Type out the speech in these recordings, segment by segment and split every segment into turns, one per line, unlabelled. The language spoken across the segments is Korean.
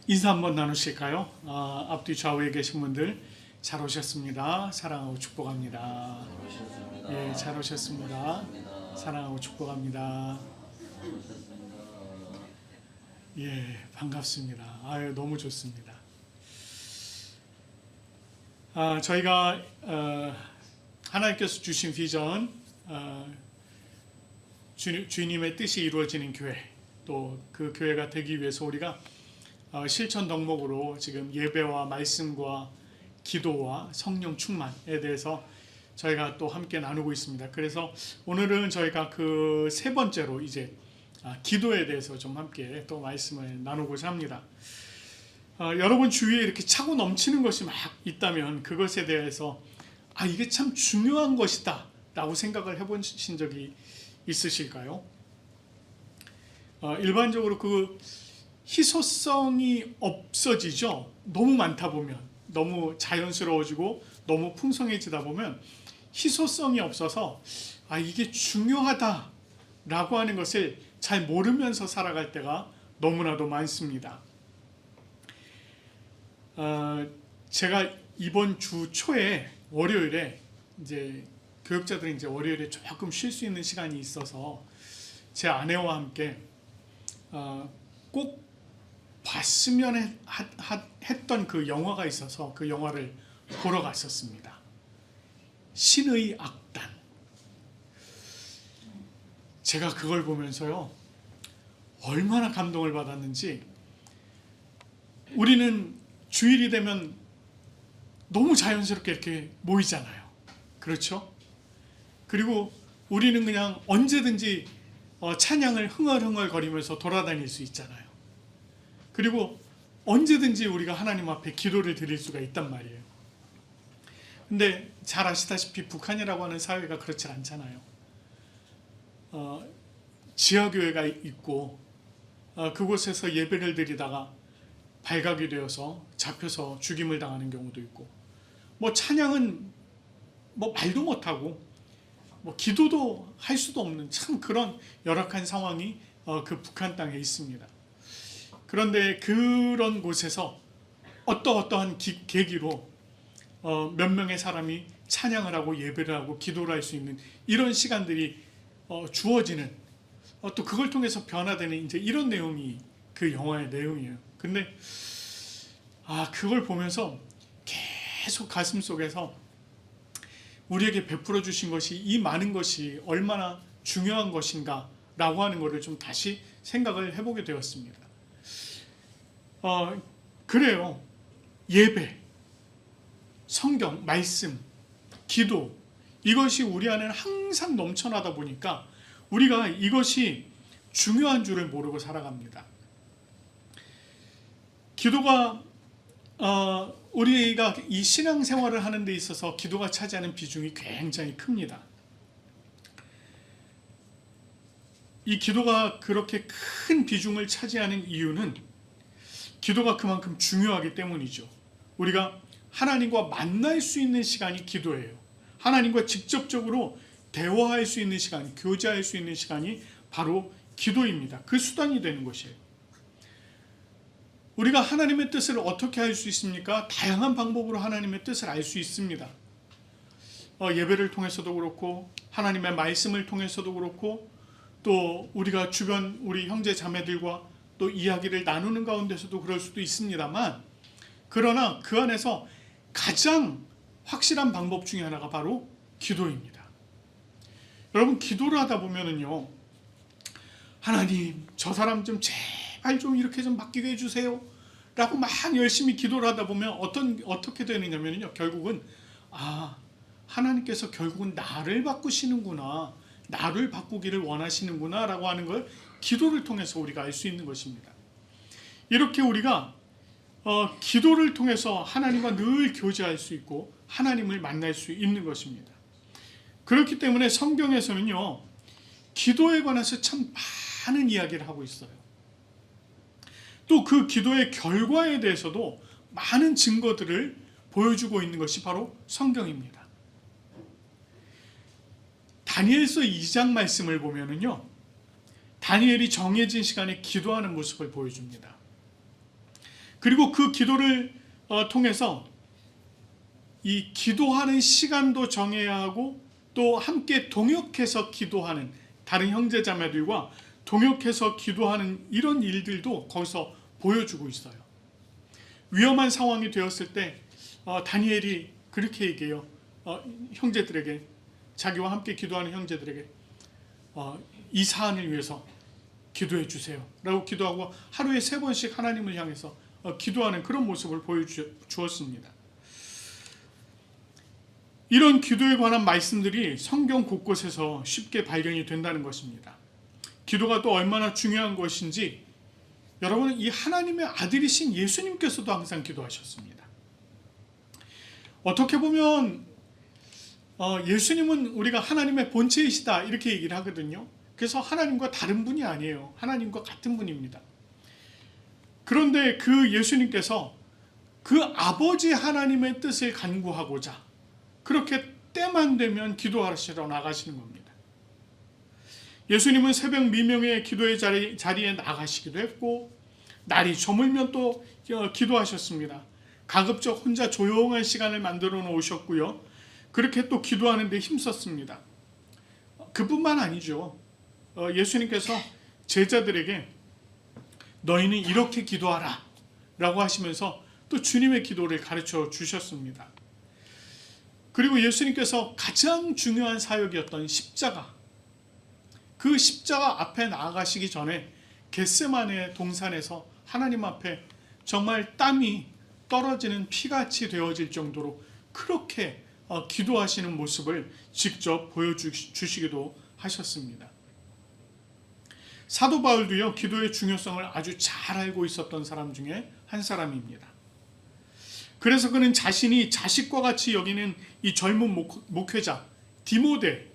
인사 한번 나누실까요? 앞뒤 좌우에 계신 분들 잘 오셨습니다. 사랑하고 축복합니다. 예, 잘 오셨습니다. 사랑하고 축복합니다. 예, 반갑습니다. 아유, 너무 좋습니다. 저희가 하나님께서 주신 비전, 주님의 뜻이 이루어지는 교회, 또 그 교회가 되기 위해서 우리가 실천 덕목으로 지금 예배와 말씀과 기도와 성령 충만에 대해서 저희가 또 함께 나누고 있습니다. 그래서 오늘은 저희가 그 세 번째로 이제 기도에 대해서 좀 함께 또 말씀을 나누고자 합니다. 여러분 주위에 이렇게 차고 넘치는 것이 막 있다면 그것에 대해서 이게 참 중요한 것이다 라고 생각을 해보신 적이 있으실까요? 일반적으로 그 희소성이 없어지죠. 너무 많다 보면, 너무 자연스러워지고 너무 풍성해지다 보면 희소성이 없어서 이게 중요하다라고 하는 것을 잘 모르면서 살아갈 때가 너무나도 많습니다. 제가 이번 주 초에 월요일에 이제 교육자들이 이제 월요일에 조금 쉴 수 있는 시간이 있어서 제 아내와 함께 꼭 봤으면 했던 그 영화가 있어서 그 영화를 보러 갔었습니다. 신의 악단. 제가 그걸 보면서요, 얼마나 감동을 받았는지. 우리는 주일이 되면 너무 자연스럽게 이렇게 모이잖아요. 그렇죠? 그리고 우리는 그냥 언제든지 찬양을 흥얼흥얼 거리면서 돌아다닐 수 있잖아요. 그리고 언제든지 우리가 하나님 앞에 기도를 드릴 수가 있단 말이에요. 근데 잘 아시다시피 북한이라고 하는 사회가 그렇지 않잖아요. 지하교회가 있고 그곳에서 예배를 드리다가 발각이 되어서 잡혀서 죽임을 당하는 경우도 있고, 찬양은 말도 못하고 기도도 할 수도 없는 참 그런 열악한 상황이 그 북한 땅에 있습니다. 그런데 그런 곳에서 어떠한 계기로 몇 명의 사람이 찬양을 하고 예배를 하고 기도를 할 수 있는 이런 시간들이 주어지는, 또 그걸 통해서 변화되는 이제 이런 내용이 그 영화의 내용이에요. 근데 그걸 보면서 계속 가슴 속에서 우리에게 베풀어 주신 것이, 이 많은 것이 얼마나 중요한 것인가 라고 하는 것을 좀 다시 생각을 해보게 되었습니다. 그래요. 예배, 성경, 말씀, 기도, 이것이 우리 안에는 항상 넘쳐나다 보니까 우리가 이것이 중요한 줄을 모르고 살아갑니다. 기도가 우리가 이 신앙생활을 하는 데 있어서 기도가 차지하는 비중이 굉장히 큽니다. 이 기도가 그렇게 큰 비중을 차지하는 이유는 기도가 그만큼 중요하기 때문이죠. 우리가 하나님과 만날 수 있는 시간이 기도예요. 하나님과 직접적으로 대화할 수 있는 시간, 교제할 수 있는 시간이 바로 기도입니다. 그 수단이 되는 것이에요. 우리가 하나님의 뜻을 어떻게 알 수 있습니까? 다양한 방법으로 하나님의 뜻을 알 수 있습니다. 예배를 통해서도 그렇고, 하나님의 말씀을 통해서도 그렇고, 또 우리가 주변 우리 형제 자매들과 또 이야기를 나누는 가운데서도 그럴 수도 있습니다만, 그러나 그 안에서 가장 확실한 방법 중에 하나가 바로 기도입니다. 여러분, 기도를 하다 보면은요, 하나님, 저 사람 좀 제발 좀 이렇게 좀 바뀌게 해주세요 라고 막 열심히 기도를 하다 보면 어떻게 되느냐면요, 결국은 하나님께서 결국은 나를 바꾸시는구나, 나를 바꾸기를 원하시는구나 라고 하는 걸 기도를 통해서 우리가 알 수 있는 것입니다. 이렇게 우리가 기도를 통해서 하나님과 늘 교제할 수 있고 하나님을 만날 수 있는 것입니다. 그렇기 때문에 성경에서는요, 기도에 관해서 참 많은 이야기를 하고 있어요. 또 그 기도의 결과에 대해서도 많은 증거들을 보여주고 있는 것이 바로 성경입니다. 다니엘서 2장 말씀을 보면은요, 다니엘이 정해진 시간에 기도하는 모습을 보여줍니다. 그리고 그 기도를 통해서 이 기도하는 시간도 정해야 하고 또 함께 동역해서 기도하는 다른 형제자매들과 동역해서 기도하는 이런 일들도 거기서 보여주고 있어요. 위험한 상황이 되었을 때 다니엘이 그렇게 얘기해요. 형제들에게, 자기와 함께 기도하는 형제들에게 이 사안을 위해서 기도해 주세요 라고 기도하고 하루에 3번씩 하나님을 향해서 기도하는 그런 모습을 보여주었습니다. 이런 기도에 관한 말씀들이 성경 곳곳에서 쉽게 발견이 된다는 것입니다. 기도가 또 얼마나 중요한 것인지 여러분, 이 하나님의 아들이신 예수님께서도 항상 기도하셨습니다. 어떻게 보면 예수님은 우리가 하나님의 본체이시다 이렇게 얘기를 하거든요. 그래서 하나님과 다른 분이 아니에요. 하나님과 같은 분입니다. 그런데 그 예수님께서 그 아버지 하나님의 뜻을 간구하고자 그렇게 때만 되면 기도하시러 나가시는 겁니다. 예수님은 새벽 미명의 기도의 자리에 나가시기도 했고 날이 저물면 또 기도하셨습니다. 가급적 혼자 조용한 시간을 만들어 놓으셨고요. 그렇게 또 기도하는 데 힘썼습니다. 그뿐만 아니죠. 예수님께서 제자들에게 너희는 이렇게 기도하라 라고 하시면서 또 주님의 기도를 가르쳐 주셨습니다. 그리고 예수님께서 가장 중요한 사역이었던 십자가, 그 십자가 앞에 나아가시기 전에 겟세마네 동산에서 하나님 앞에 정말 땀이 떨어지는 피같이 되어질 정도로 그렇게 기도하시는 모습을 직접 보여주시기도 하셨습니다. 사도 바울도요, 기도의 중요성을 아주 잘 알고 있었던 사람 중에 한 사람입니다. 그래서 그는 자신이 자식과 같이 여기는 이 젊은 목회자 디모데에게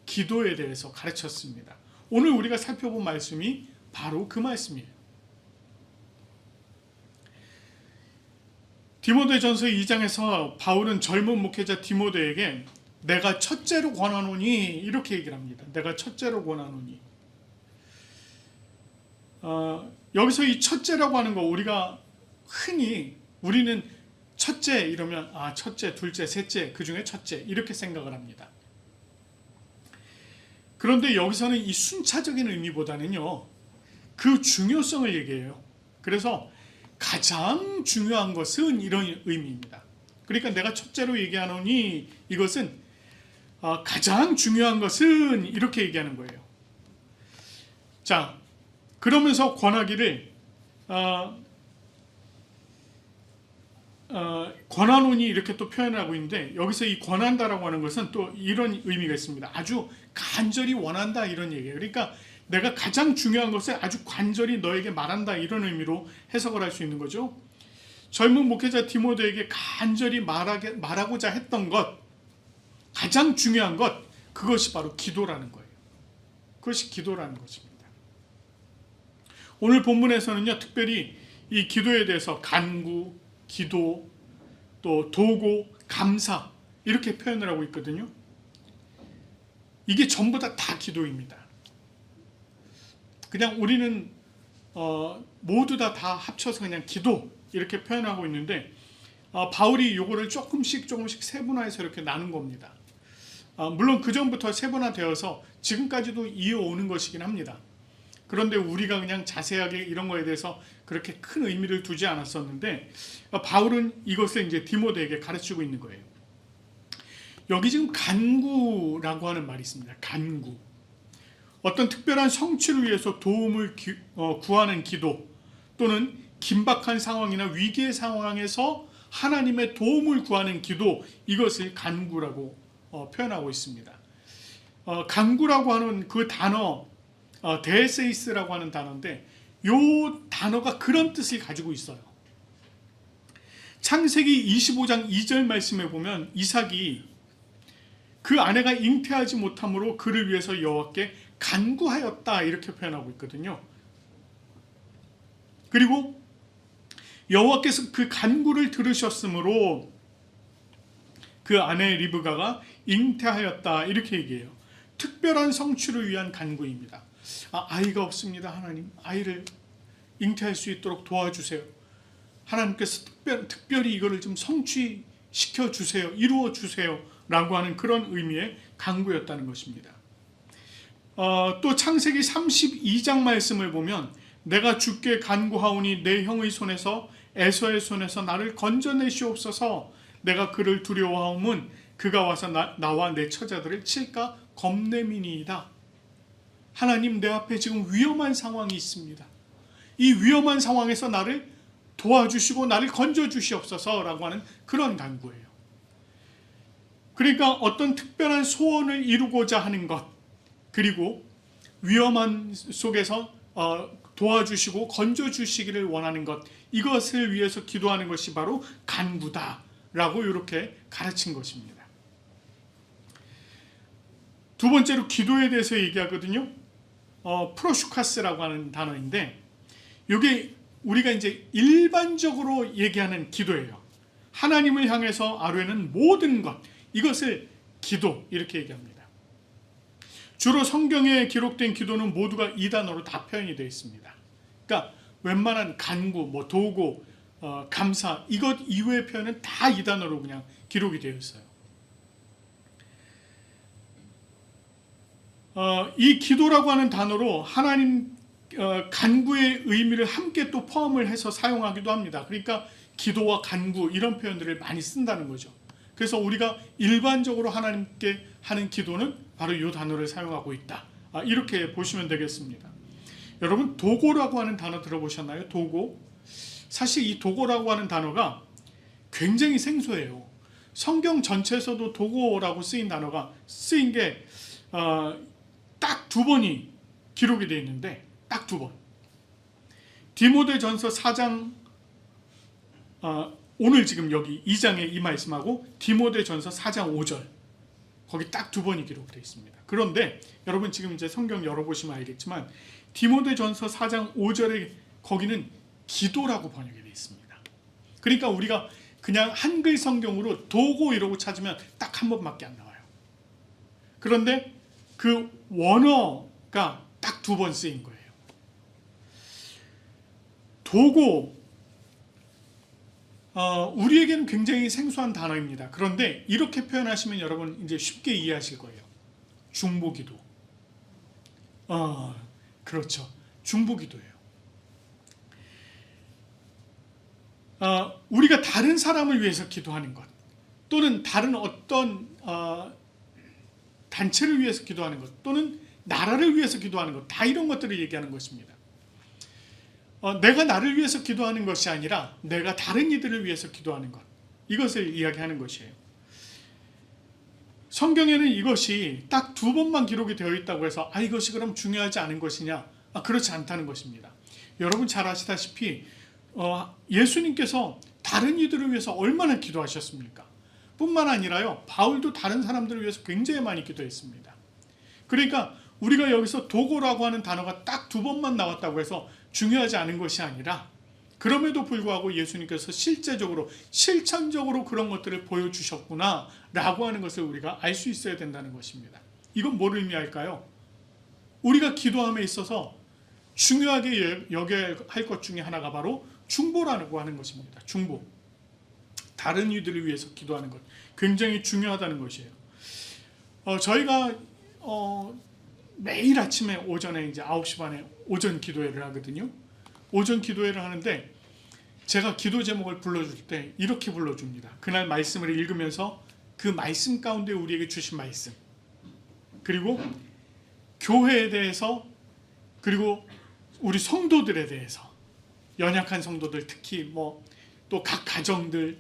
기도에 대해서 가르쳤습니다. 오늘 우리가 살펴본 말씀이 바로 그 말씀이에요. 디모데전서 2장에서 바울은 젊은 목회자 디모데에게 내가 첫째로 권하노니 이렇게 얘기를 합니다. 내가 첫째로 권하노니. 여기서 이 첫째라고 하는 거 우리가 흔히 우리는 첫째 이러면 첫째, 둘째, 셋째 그 중에 첫째 이렇게 생각을 합니다. 그런데 여기서는 이 순차적인 의미보다는요 그 중요성을 얘기해요. 그래서 가장 중요한 것은 이런 의미입니다. 그러니까 내가 첫째로 얘기하노니 이것은 가장 중요한 것은 이렇게 얘기하는 거예요. 자, 그러면서 권하기를 권하노니 이렇게 또 표현을 하고 있는데 여기서 이 권한다라고 하는 것은 또 이런 의미가 있습니다. 아주 간절히 원한다 이런 얘기예요. 그러니까 내가 가장 중요한 것을 아주 간절히 너에게 말한다 이런 의미로 해석을 할 수 있는 거죠. 젊은 목회자 디모데에게 간절히 말하고자 했던 것, 가장 중요한 것, 그것이 바로 기도라는 거예요. 그것이 기도라는 것입니다. 오늘 본문에서는요 특별히 이 기도에 대해서 간구, 기도, 또 도고, 감사 이렇게 표현을 하고 있거든요. 이게 전부 다 기도입니다. 그냥 우리는 모두 다 합쳐서 그냥 기도 이렇게 표현하고 있는데 바울이 이거를 조금씩 세분화해서 이렇게 나눈 겁니다. 물론 그 전부터 세분화되어서 지금까지도 이어오는 것이긴 합니다. 그런데 우리가 그냥 자세하게 이런 거에 대해서 그렇게 큰 의미를 두지 않았었는데 바울은 이것을 이제 디모데에게 가르치고 있는 거예요. 여기 지금 간구라고 하는 말이 있습니다. 간구. 어떤 특별한 성취를 위해서 도움을 구하는 기도 또는 긴박한 상황이나 위기의 상황에서 하나님의 도움을 구하는 기도, 이것을 간구라고 표현하고 있습니다. 간구라고 하는 그 단어 데세이스라고 하는 단어인데 이 단어가 그런 뜻을 가지고 있어요. 창세기 25장 2절 말씀에 보면 이삭이 그 아내가 잉태하지 못함으로 그를 위해서 여호와께 간구하였다 이렇게 표현하고 있거든요. 그리고 여호와께서 그 간구를 들으셨으므로 그 아내 리브가가 잉태하였다 이렇게 얘기해요. 특별한 성취를 위한 간구입니다. 아이가 없습니다 하나님, 아이를 잉태할 수 있도록 도와주세요. 하나님께서 특별히 이거를 좀 성취시켜 주세요. 이루어 주세요. 라고 하는 그런 의미의 간구였다는 것입니다. 또 창세기 32장 말씀을 보면 내가 주께 간구하오니 내 형의 손에서 에서의 손에서 나를 건져내시옵소서. 내가 그를 두려워하오면 그가 와서 나와 내 처자들을 칠까 겁내미니이다. 하나님, 내 앞에 지금 위험한 상황이 있습니다. 이 위험한 상황에서 나를 도와주시고 나를 건져주시옵소서라고 하는 그런 간구예요. 그러니까 어떤 특별한 소원을 이루고자 하는 것, 그리고 위험한 속에서 도와주시고 건져주시기를 원하는 것, 이것을 위해서 기도하는 것이 바로 간구다라고 이렇게 가르친 것입니다. 두 번째로 기도에 대해서 얘기하거든요. 프로슈카스라고 하는 단어인데 이게 우리가 이제 일반적으로 얘기하는 기도예요. 하나님을 향해서 아뢰는 모든 것, 이것을 기도 이렇게 얘기합니다. 주로 성경에 기록된 기도는 모두가 이 단어로 다 표현이 되어 있습니다. 그러니까 웬만한 간구, 도구, 감사, 이것 이외의 표현은 다 이 단어로 그냥 기록이 되어 있어요. 이 기도라고 하는 단어로 하나님 간구의 의미를 함께 또 포함을 해서 사용하기도 합니다. 그러니까 기도와 간구 이런 표현들을 많이 쓴다는 거죠. 그래서 우리가 일반적으로 하나님께 하는 기도는 바로 이 단어를 사용하고 있다. 이렇게 보시면 되겠습니다. 여러분, 도고라고 하는 단어 들어보셨나요? 도고. 사실 이 도고라고 하는 단어가 굉장히 생소해요. 성경 전체에서도 도고라고 쓰인 단어가 쓰인 게 딱 두 번이 기록이 되어 있는데 딱 두 번. 디모데전서 4장 오늘 지금 여기 2장에 이 말씀하고 디모데전서 4장 5절 거기 딱 두 번이 기록되어 있습니다. 그런데 여러분 지금 이제 성경 열어보시면 알겠지만 디모데전서 4장 5절에 거기는 기도라고 번역이 되어 있습니다. 그러니까 우리가 그냥 한글 성경으로 도고 이러고 찾으면 딱 한 번밖에 안 나와요. 그런데 그 원어가 딱 두 번 쓰인 거예요. 도고, 우리에게는 굉장히 생소한 단어입니다. 그런데 이렇게 표현하시면 여러분 이제 쉽게 이해하실 거예요. 중보기도. 그렇죠. 중보기도예요. 우리가 다른 사람을 위해서 기도하는 것, 또는 다른 어떤 단체를 위해서 기도하는 것, 또는 나라를 위해서 기도하는 것, 다 이런 것들을 얘기하는 것입니다. 내가 나를 위해서 기도하는 것이 아니라 내가 다른 이들을 위해서 기도하는 것, 이것을 이야기하는 것이에요. 성경에는 이것이 딱 두 번만 기록이 되어 있다고 해서 이것이 그럼 중요하지 않은 것이냐? 그렇지 않다는 것입니다. 여러분 잘 아시다시피 예수님께서 다른 이들을 위해서 얼마나 기도하셨습니까? 뿐만 아니라요, 바울도 다른 사람들을 위해서 굉장히 많이 기도했습니다. 그러니까 우리가 여기서 도고라고 하는 단어가 딱 두 번만 나왔다고 해서 중요하지 않은 것이 아니라 그럼에도 불구하고 예수님께서 실제적으로 실천적으로 그런 것들을 보여주셨구나 라고 하는 것을 우리가 알 수 있어야 된다는 것입니다. 이건 뭘 의미할까요? 우리가 기도함에 있어서 중요하게 여겨야 할 것 중에 하나가 바로 중보라고 하는 것입니다. 중보. 다른 이들을 위해서 기도하는 것 굉장히 중요하다는 것이에요. 저희가 매일 아침에 오전에 이제 9시 반에 오전 기도회를 하거든요. 오전 기도회를 하는데 제가 기도 제목을 불러줄 때 이렇게 불러줍니다. 그날 말씀을 읽으면서 그 말씀 가운데 우리에게 주신 말씀, 그리고 교회에 대해서, 그리고 우리 성도들에 대해서, 연약한 성도들, 특히 또 각 가정들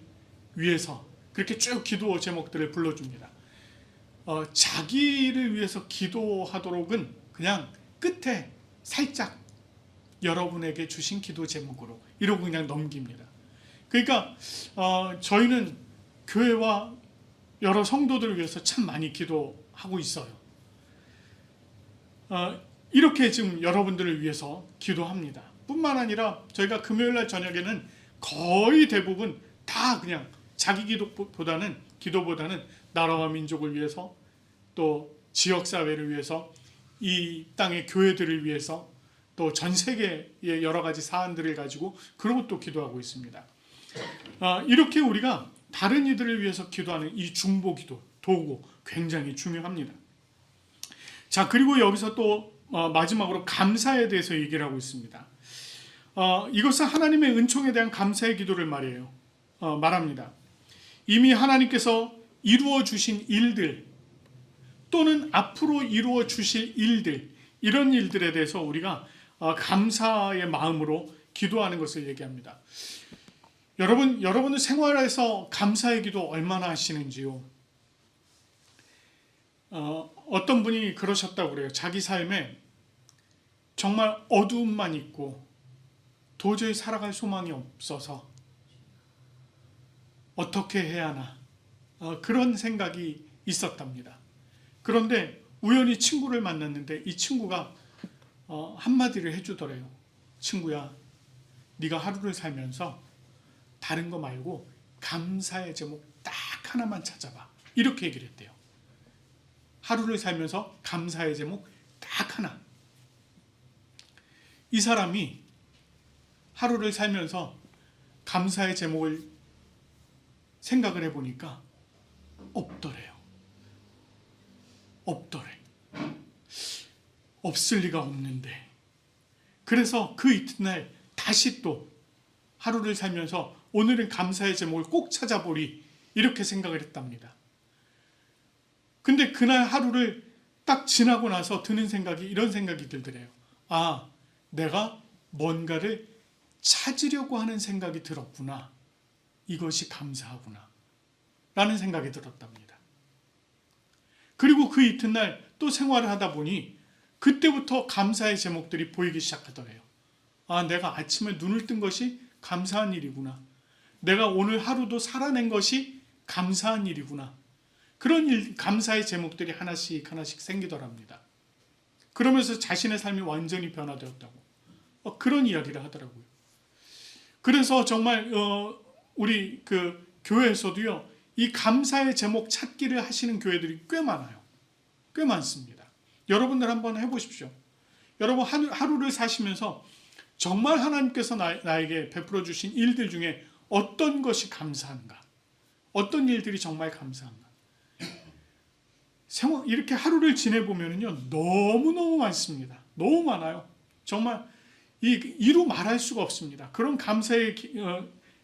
위해서 그렇게 쭉 기도 제목들을 불러줍니다. 자기를 위해서 기도하도록은 그냥 끝에 살짝 여러분에게 주신 기도 제목으로 이러고 그냥 넘깁니다. 그러니까 저희는 교회와 여러 성도들을 위해서 참 많이 기도하고 있어요. 이렇게 지금 여러분들을 위해서 기도합니다. 뿐만 아니라 저희가 금요일날 저녁에는 거의 대부분 다 그냥 자기 기도보다는 나라와 민족을 위해서, 또 지역사회를 위해서, 이 땅의 교회들을 위해서, 또 전 세계의 여러 가지 사안들을 가지고 그런 것도 기도하고 있습니다. 이렇게 우리가 다른 이들을 위해서 기도하는 이 중보기도 도구 굉장히 중요합니다. 자, 그리고 여기서 또 마지막으로 감사에 대해서 얘기를 하고 있습니다. 이것은 하나님의 은총에 대한 감사의 기도를 말합니다. 이미 하나님께서 이루어 주신 일들 또는 앞으로 이루어 주실 일들, 이런 일들에 대해서 우리가 감사의 마음으로 기도하는 것을 얘기합니다. 여러분은 생활에서 감사의 기도 얼마나 하시는지요? 어떤 분이 그러셨다고 그래요. 자기 삶에 정말 어두움만 있고 도저히 살아갈 소망이 없어서 어떻게 해야 하나, 그런 생각이 있었답니다. 그런데 우연히 친구를 만났는데 이 친구가 한마디를 해주더래요. 친구야, 네가 하루를 살면서 다른 거 말고 감사의 제목 딱 하나만 찾아봐. 이렇게 얘기를 했대요. 하루를 살면서 감사의 제목 딱 하나. 이 사람이 하루를 살면서 감사의 제목을 생각을 해보니까 없더래. 없을 리가 없는데. 그래서 그 이튿날 다시 또 하루를 살면서 오늘은 감사의 제목을 꼭 찾아보리, 이렇게 생각을 했답니다. 근데 그날 하루를 딱 지나고 나서 드는 생각이, 이런 생각이 들더래요. 내가 뭔가를 찾으려고 하는 생각이 들었구나. 이것이 감사하구나. 라는 생각이 들었답니다. 그리고 그 이튿날 또 생활을 하다 보니 그때부터 감사의 제목들이 보이기 시작하더래요. 내가 아침에 눈을 뜬 것이 감사한 일이구나. 내가 오늘 하루도 살아낸 것이 감사한 일이구나. 그런 감사의 제목들이 하나씩 생기더랍니다. 그러면서 자신의 삶이 완전히 변화되었다고 그런 이야기를 하더라고요. 그래서 정말 우리 그 교회에서도요, 이 감사의 제목 찾기를 하시는 교회들이 꽤 많아요. 꽤 많습니다. 여러분들 한번 해보십시오. 여러분 하루를 사시면서 정말 하나님께서 나에게 베풀어 주신 일들 중에 어떤 것이 감사한가? 어떤 일들이 정말 감사한가? 이렇게 하루를 지내보면요, 너무너무 많습니다. 너무 많아요. 정말 이루 말할 수가 없습니다. 그런 감사의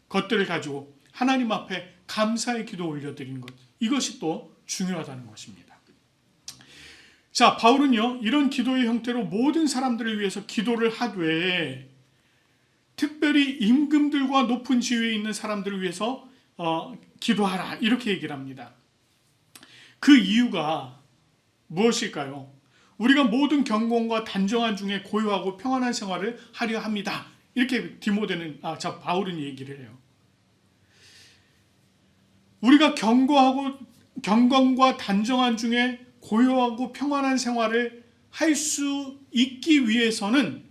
것들을 가지고 하나님 앞에 감사의 기도 올려드리는 것, 이것이 또 중요하다는 것입니다. 자, 바울은요, 이런 기도의 형태로 모든 사람들을 위해서 기도를 하되, 특별히 임금들과 높은 지위에 있는 사람들을 위해서 기도하라, 이렇게 얘기를 합니다. 그 이유가 무엇일까요? 우리가 모든 경건과 단정한 중에 고요하고 평안한 생활을 하려 합니다. 이렇게 바울은 얘기를 해요. 우리가 경건과 단정한 중에 고요하고 평안한 생활을 할 수 있기 위해서는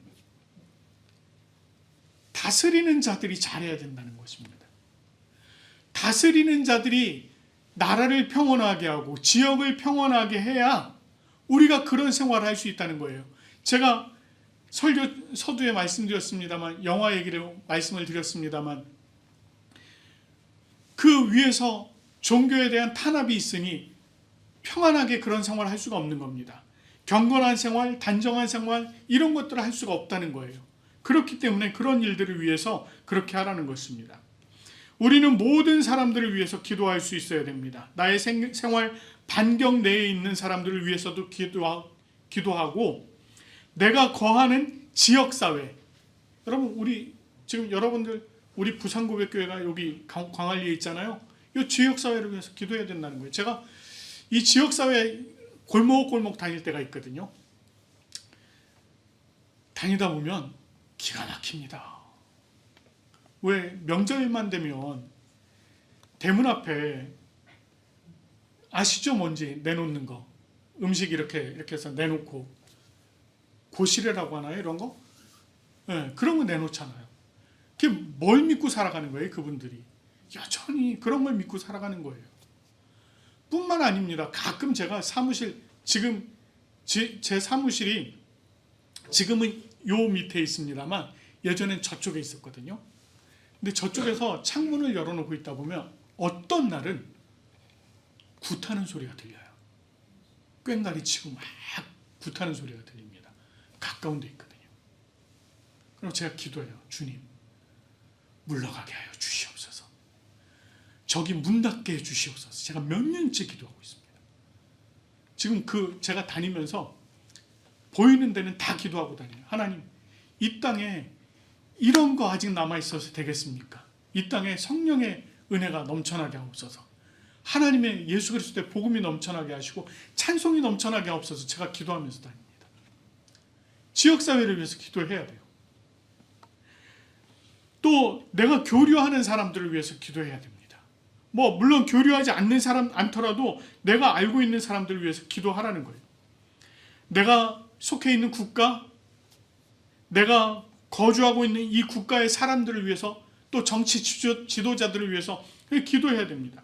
다스리는 자들이 잘해야 된다는 것입니다. 다스리는 자들이 나라를 평온하게 하고 지역을 평온하게 해야 우리가 그런 생활을 할 수 있다는 거예요. 제가 서두에 말씀드렸습니다만, 영화 얘기를 말씀을 드렸습니다만, 그 위에서 종교에 대한 탄압이 있으니 평안하게 그런 생활을 할 수가 없는 겁니다. 경건한 생활, 단정한 생활, 이런 것들을 할 수가 없다는 거예요. 그렇기 때문에 그런 일들을 위해서 그렇게 하라는 것입니다. 우리는 모든 사람들을 위해서 기도할 수 있어야 됩니다. 나의 생활 반경 내에 있는 사람들을 위해서도 기도하고, 내가 거하는 지역사회, 여러분 여러분들 우리 부산고백교회가 여기 광안리에 있잖아요. 이 지역사회를 위해서 기도해야 된다는 거예요. 제가 이 지역사회 골목골목 다닐 때가 있거든요. 다니다 보면 기가 막힙니다. 왜? 명절만 되면 대문 앞에, 아시죠? 뭔지 내놓는 거, 음식 이렇게 해서 내놓고, 고시래라고 하나요? 이런 거? 네, 그런 거 내놓잖아요. 그게 뭘 믿고 살아가는 거예요? 그분들이 여전히 그런 걸 믿고 살아가는 거예요. 뿐만 아닙니다. 가끔 제가 지금 제 사무실이 지금은 요 밑에 있습니다만 예전엔 저쪽에 있었거든요. 근데 저쪽에서 창문을 열어놓고 있다 보면 어떤 날은 굿하는 소리가 들려요. 꽹가리 치고 막 굿하는 소리가 들립니다. 가까운 데 있거든요. 그럼 제가 기도해요. 주님, 물러가게 하여 주시옵소서. 저기 문 닫게 해 주시옵소서. 제가 몇 년째 기도하고 있습니다. 지금 제가 다니면서 보이는 데는 다 기도하고 다녀요. 하나님, 이 땅에 이런 거 아직 남아있어서 되겠습니까? 이 땅에 성령의 은혜가 넘쳐나게 하옵소서. 하나님의 예수 그리스도의 복음이 넘쳐나게 하시고 찬송이 넘쳐나게 하옵소서. 제가 기도하면서 다닙니다. 지역사회를 위해서 기도해야 돼요. 또 내가 교류하는 사람들을 위해서 기도해야 됩니다. 물론 교류하지 않는 사람 않더라도 내가 알고 있는 사람들을 위해서 기도하라는 거예요. 내가 속해 있는 국가, 내가 거주하고 있는 이 국가의 사람들을 위해서, 또 정치 지도자들을 위해서 기도해야 됩니다.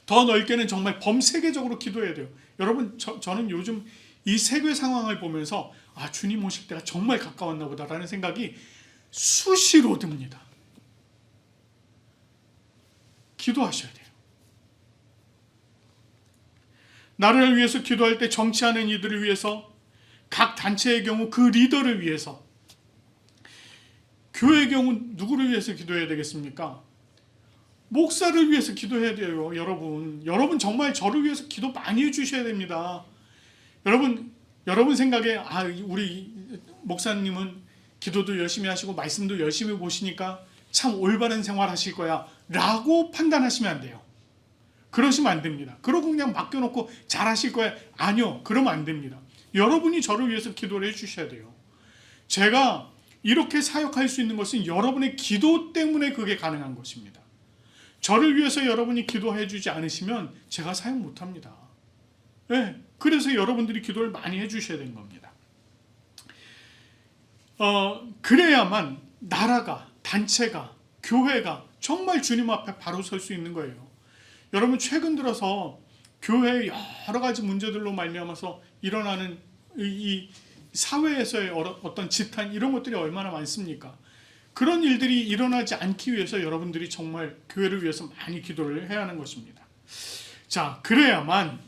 더 넓게는 정말 범세계적으로 기도해야 돼요. 여러분, 저는 요즘 이 세계 상황을 보면서 주님 오실 때가 정말 가까웠나 보다라는 생각이 수시로 듭니다. 기도하셔야 돼요. 나라를 위해서 기도할 때 정치하는 이들을 위해서, 각 단체의 경우 그 리더를 위해서, 교회의 경우 누구를 위해서 기도해야 되겠습니까? 목사를 위해서 기도해야 돼요. 여러분 정말 저를 위해서 기도 많이 해주셔야 됩니다. 여러분 생각에 우리 목사님은 기도도 열심히 하시고 말씀도 열심히 보시니까 참 올바른 생활 하실 거야 라고 판단하시면 안 돼요. 그러시면 안 됩니다. 그러고 그냥 맡겨놓고 잘하실 거야. 아니요, 그러면 안 됩니다. 여러분이 저를 위해서 기도를 해주셔야 돼요. 제가 이렇게 사역할 수 있는 것은 여러분의 기도 때문에 그게 가능한 것입니다. 저를 위해서 여러분이 기도해 주지 않으시면 제가 사역 못합니다. 네, 그래서 여러분들이 기도를 많이 해주셔야 되는 겁니다. 그래야만 나라가, 단체가, 교회가 정말 주님 앞에 바로 설 수 있는 거예요. 여러분, 최근 들어서 교회의 여러 가지 문제들로 말미암아서 일어나는 이 사회에서의 어떤 지탄, 이런 것들이 얼마나 많습니까? 그런 일들이 일어나지 않기 위해서 여러분들이 정말 교회를 위해서 많이 기도를 해야 하는 것입니다. 자, 그래야만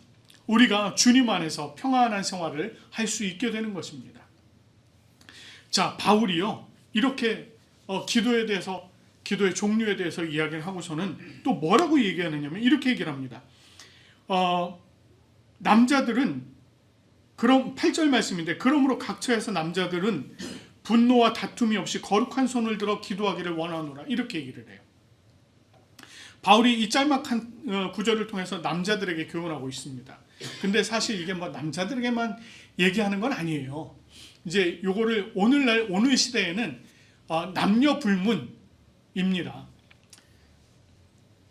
우리가 주님 안에서 평안한 생활을 할 수 있게 되는 것입니다. 자, 바울이요, 이렇게 기도의 종류에 대해서 이야기를 하고서는 또 뭐라고 얘기하느냐면 이렇게 얘기를 합니다. 남자들은, 그럼 8절 말씀인데, 그러므로 각처에서 남자들은 분노와 다툼이 없이 거룩한 손을 들어 기도하기를 원하노라, 이렇게 얘기를 해요. 바울이 이 짤막한 구절을 통해서 남자들에게 교훈하고 있습니다. 근데 사실 이게 남자들에게만 얘기하는 건 아니에요. 이제 요거를 오늘 시대에는 남녀 불문입니다.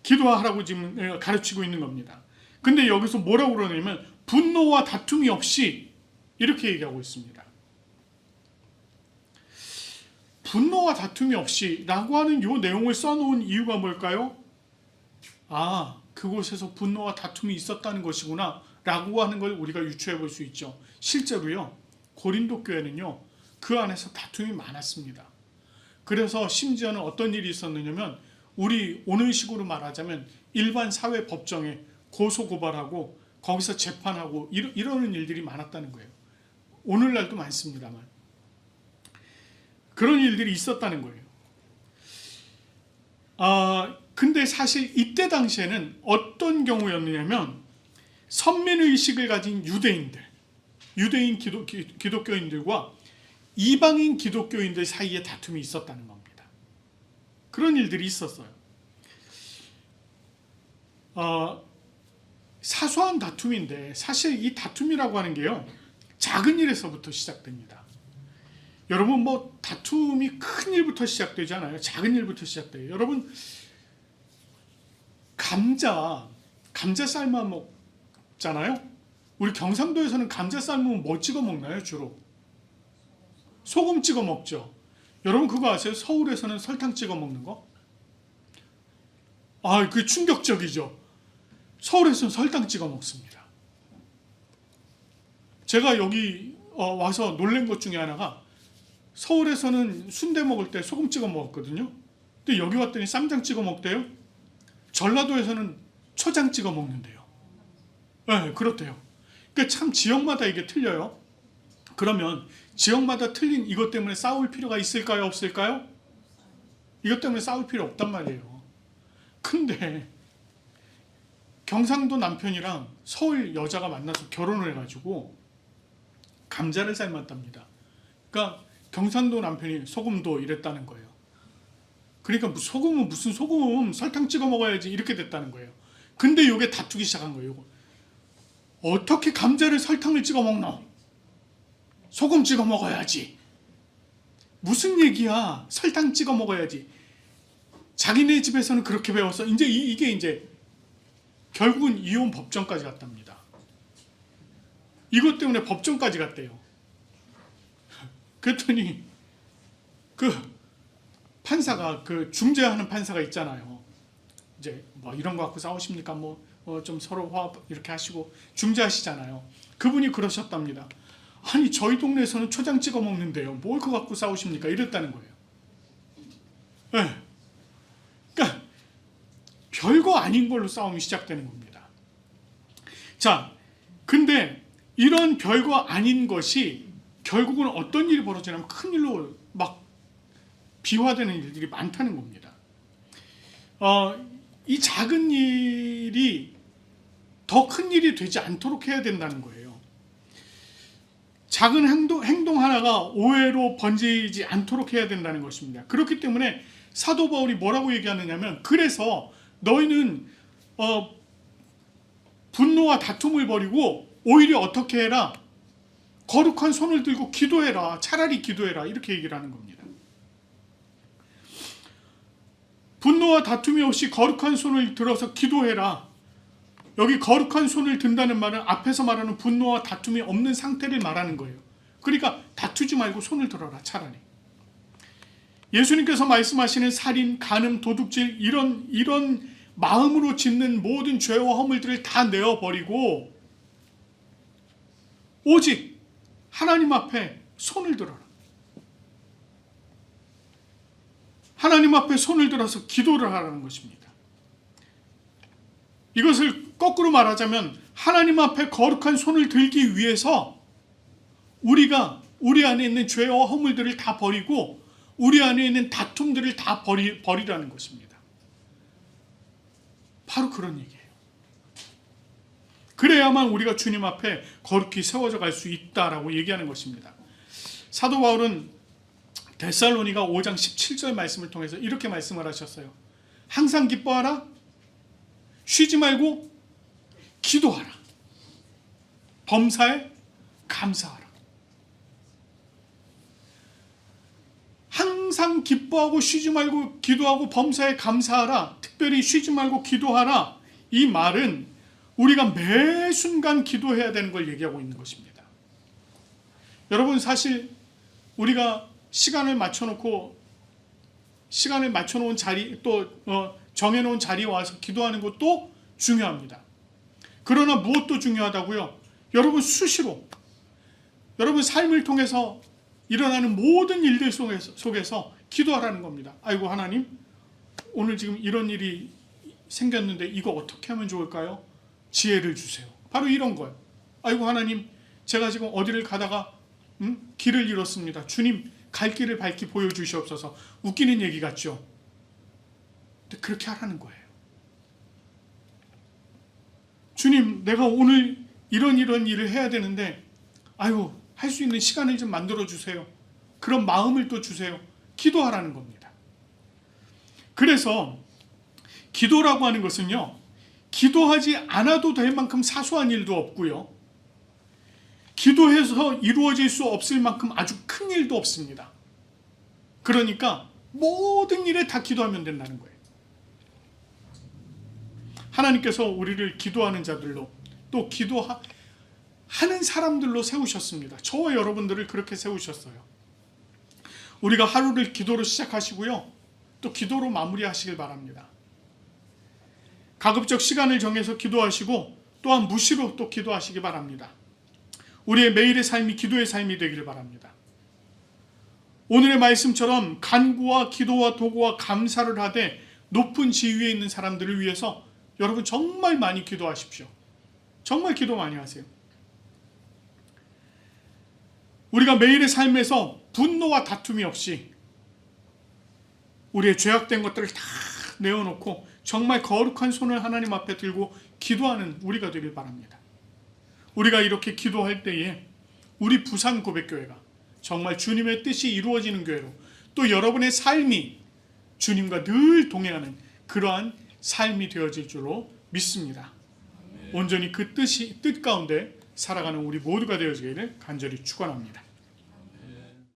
기도하라고 지금 가르치고 있는 겁니다. 근데 여기서 뭐라고 그러냐면 분노와 다툼이 없이, 이렇게 얘기하고 있습니다. 분노와 다툼이 없이 라고 하는 이 내용을 써놓은 이유가 뭘까요? 그곳에서 분노와 다툼이 있었다는 것이구나 라고 하는 걸 우리가 유추해 볼 수 있죠. 실제로요, 고린도 교회는요, 그 안에서 다툼이 많았습니다. 그래서 심지어는 어떤 일이 있었느냐면, 우리 오늘식으로 말하자면 일반 사회 법정에 고소고발하고 거기서 재판하고 이러는 일들이 많았다는 거예요. 오늘날도 많습니다만 그런 일들이 있었다는 거예요. 근데 사실 이때 당시에는 어떤 경우였느냐면, 선민의식을 가진 유대인 기독교인들과 이방인 기독교인들 사이에 다툼이 있었다는 겁니다. 그런 일들이 있었어요. 사소한 다툼인데, 사실 이 다툼이라고 하는 게요, 작은 일에서부터 시작됩니다. 여러분, 다툼이 큰 일부터 시작되지 않아요. 작은 일부터 시작돼요. 여러분, 감자 삶아 먹잖아요. 우리 경상도에서는 감자 삶으면 뭐 찍어 먹나요? 주로 소금 찍어 먹죠. 여러분, 그거 아세요? 서울에서는 설탕 찍어 먹는 거? 그게 충격적이죠. 서울에서는 설탕 찍어 먹습니다. 제가 여기 와서 놀란 것 중에 하나가 서울에서는 순대 먹을 때 소금 찍어 먹었거든요. 근데 여기 왔더니 쌈장 찍어 먹대요. 전라도에서는 초장 찍어 먹는데요. 네, 그렇대요. 그러니까 참 지역마다 이게 틀려요. 그러면 지역마다 틀린 이것 때문에 싸울 필요가 있을까요? 없을까요? 이것 때문에 싸울 필요 없단 말이에요. 근데 경상도 남편이랑 서울 여자가 만나서 결혼을 해가지고 감자를 삶았답니다. 그러니까 경상도 남편이 소금도 이랬다는 거예요. 그러니까 소금은 무슨 소금, 설탕 찍어 먹어야지 이렇게 됐다는 거예요. 근데 이게 다투기 시작한 거예요. 요거. 어떻게 감자를 설탕을 찍어 먹노? 소금 찍어 먹어야지. 무슨 얘기야? 설탕 찍어 먹어야지. 자기네 집에서는 그렇게 배웠어. 이제 이게 이제 결국은 이혼 법정까지 갔답니다. 이것 때문에 법정까지 갔대요. 그랬더니 그 판사가 그 중재하는 판사가 있잖아요. 이제 뭐 이런 거 갖고 싸우십니까? 뭐 좀 서로 화합 이렇게 하시고 중재하시잖아요. 그분이 그러셨답니다. 아니 저희 동네에서는 초장 찍어 먹는데요. 뭘 그거 갖고 싸우십니까? 이랬다는 거예요. 네. 그러니까 별거 아닌 걸로 싸움이 시작되는 겁니다. 자, 근데 이런 별거 아닌 것이 결국은 어떤 일이 벌어지냐면 큰 일로 막 비화되는 일들이 많다는 겁니다. 이 작은 일이 더 큰 일이 되지 않도록 해야 된다는 거예요. 작은 행동 하나가 오해로 번지지 않도록 해야 된다는 것입니다. 그렇기 때문에 사도 바울이 뭐라고 얘기하느냐면 그래서 너희는 분노와 다툼을 버리고 오히려 어떻게 해라? 거룩한 손을 들고 기도해라. 차라리 기도해라. 이렇게 얘기를 하는 겁니다. 분노와 다툼이 없이 거룩한 손을 들어서 기도해라. 여기 거룩한 손을 든다는 말은 앞에서 말하는 분노와 다툼이 없는 상태를 말하는 거예요. 그러니까 다투지 말고 손을 들어라. 차라리. 예수님께서 말씀하시는 살인, 간음, 도둑질 이런 마음으로 짓는 모든 죄와 허물들을 다 내어버리고 오직 하나님 앞에 손을 들어라. 하나님 앞에 손을 들어서 기도를 하라는 것입니다. 이것을 거꾸로 말하자면 하나님 앞에 거룩한 손을 들기 위해서 우리가 우리 안에 있는 죄와 허물들을 다 버리고 우리 안에 있는 다툼들을 다 버리라는 것입니다. 바로 그런 얘기예요. 그래야만 우리가 주님 앞에 거룩히 세워져 갈 수 있다라고 얘기하는 것입니다. 사도 바울은 데살로니가 5장 17절 말씀을 통해서 이렇게 말씀을 하셨어요. 항상 기뻐하라. 쉬지 말고 기도하라. 범사에 감사하라. 항상 기뻐하고 쉬지 말고 기도하고 범사에 감사하라. 특별히 쉬지 말고 기도하라. 이 말은 우리가 매 순간 기도해야 되는 걸 얘기하고 있는 것입니다. 여러분 사실 우리가 시간을 맞춰놓은 자리 또 정해놓은 자리에 와서 기도하는 것도 중요합니다. 그러나 무엇도 중요하다고요? 여러분 수시로 여러분 삶을 통해서 일어나는 모든 일들 속에서 기도하라는 겁니다. 아이고 하나님 오늘 지금 이런 일이 생겼는데 이거 어떻게 하면 좋을까요? 지혜를 주세요. 바로 이런 거예요. 아이고 하나님 제가 지금 어디를 가다가 길을 잃었습니다. 주님 갈 길을 밝히 보여주시옵소서. 웃기는 얘기 같죠? 근데 그렇게 하라는 거예요. 주님 내가 오늘 이런 일을 해야 되는데 아이고 할 수 있는 시간을 좀 만들어주세요. 그런 마음을 또 주세요. 기도하라는 겁니다. 그래서 기도라고 하는 것은요. 기도하지 않아도 될 만큼 사소한 일도 없고요. 기도해서 이루어질 수 없을 만큼 아주 큰 일도 없습니다. 그러니까 모든 일에 다 기도하면 된다는 거예요. 하나님께서 우리를 기도하는 자들로 또 기도하는 사람들로 세우셨습니다. 저와 여러분들을 그렇게 세우셨어요. 우리가 하루를 기도로 시작하시고요. 또 기도로 마무리하시길 바랍니다. 가급적 시간을 정해서 기도하시고 또한 무시로 또 기도하시기 바랍니다. 우리의 매일의 삶이 기도의 삶이 되기를 바랍니다. 오늘의 말씀처럼 간구와 기도와 도구와 감사를 하되 높은 지위에 있는 사람들을 위해서 여러분 정말 많이 기도하십시오. 정말 기도 많이 하세요. 우리가 매일의 삶에서 분노와 다툼이 없이 우리의 죄악된 것들을 다 내어놓고 정말 거룩한 손을 하나님 앞에 들고 기도하는 우리가 되길 바랍니다. 우리가 이렇게 기도할 때에 우리 부산 고백교회가 정말 주님의 뜻이 이루어지는 교회로, 또 여러분의 삶이 주님과 늘 동행하는 그러한 삶이 되어질 줄로 믿습니다. 온전히 그 뜻 가운데 살아가는 우리 모두가 되어지기를 간절히 축원합니다.